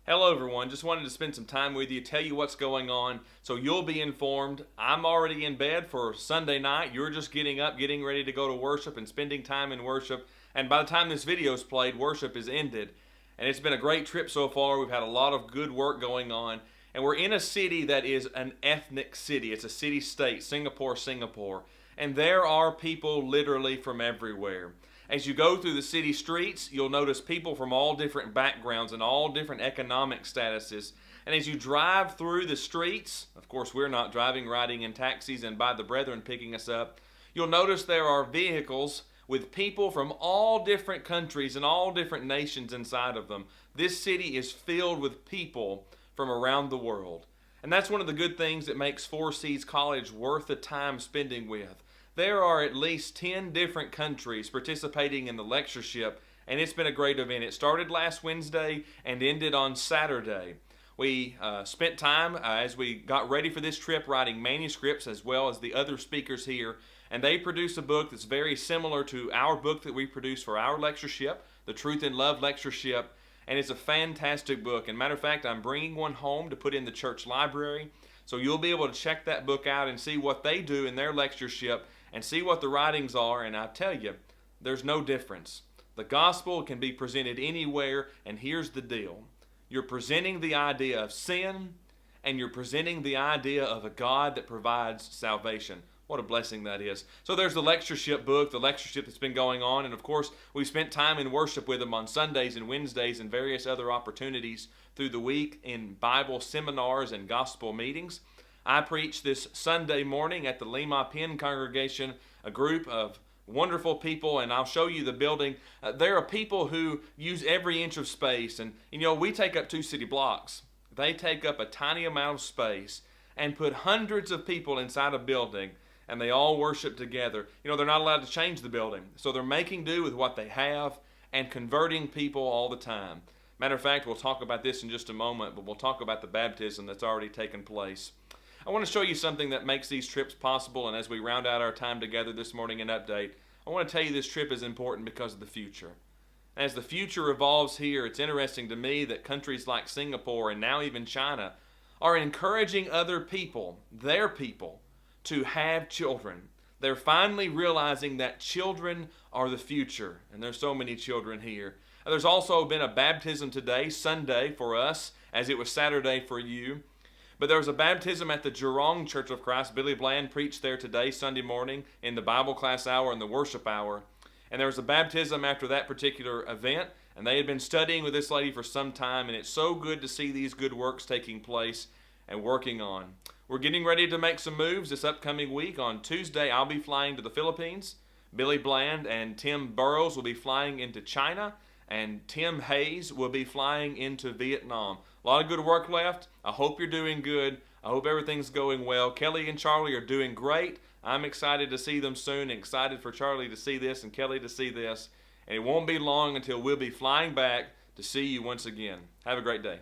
Hello everyone, just wanted to spend some time with you, tell you what's going on so you'll be informed. I'm already in bed for Sunday night. You're just getting up, getting ready to go to worship and spending time in worship. And by the time this video is played, worship is ended. And it's been a great trip so far. We've had a lot of good work going on. And we're in a city that is an ethnic city. It's a city-state, Singapore. And there are people literally from everywhere. As you go through the city streets, you'll notice people from all different backgrounds and all different economic statuses. And as you drive through the streets, of course we're not driving, riding in taxis and by the brethren picking us up, you'll notice there are vehicles with people from all different countries and all different nations inside of them. This city is filled with people from around the world. And that's one of the good things that makes Four Seas College worth the time spending with. There are at least 10 different countries participating in the lectureship, and it's been a great event. It started last Wednesday and ended on Saturday. We spent time as we got ready for this trip writing manuscripts as well as the other speakers here, and they produced a book that's very similar to our book that we produced for our lectureship, the Truth in Love lectureship, and it's a fantastic book. And matter of fact, I'm bringing one home to put in the church library, so you'll be able to check that book out and see what they do in their lectureship and see what the writings are. And I tell you, there's no difference. The gospel can be presented anywhere, and here's the deal. You're presenting the idea of sin, and you're presenting the idea of a God that provides salvation. What a blessing that is. So there's the lectureship book, the lectureship that's been going on, and of course we've spent time in worship with them on Sundays and Wednesdays and various other opportunities through the week in Bible seminars and gospel meetings. I preached this Sunday morning at the Lima Penn congregation, a group of wonderful people, and I'll show you the building. There are people who use every inch of space, and we take up 2 city blocks. They take up a tiny amount of space and put hundreds of people inside a building, and they all worship together. They're not allowed to change the building, so they're making do with what they have and converting people all the time. Matter of fact, we'll talk about this in just a moment, but we'll talk about the baptism that's already taken place. I want to show you something that makes these trips possible, and as we round out our time together this morning and update, I want to tell you this trip is important because of the future. As the future evolves here, it's interesting to me that countries like Singapore and now even China are encouraging other people, their people, to have children. They're finally realizing that children are the future, and there's so many children here. There's also been a baptism today, Sunday for us, as it was Saturday for you. But there was a baptism at the Jurong Church of Christ. Billy Bland preached there today, Sunday morning, in the Bible class hour and the worship hour. And there was a baptism after that particular event, and they had been studying with this lady for some time, and it's so good to see these good works taking place and working on. We're getting ready to make some moves this upcoming week. On Tuesday, I'll be flying to the Philippines. Billy Bland and Tim Burrows will be flying into China, and Tim Hayes will be flying into Vietnam. A lot of good work left. I hope you're doing good. I hope everything's going well. Kelly and Charlie are doing great. I'm excited to see them soon, and excited for Charlie to see this and Kelly to see this. And it won't be long until we'll be flying back to see you once again. Have a great day.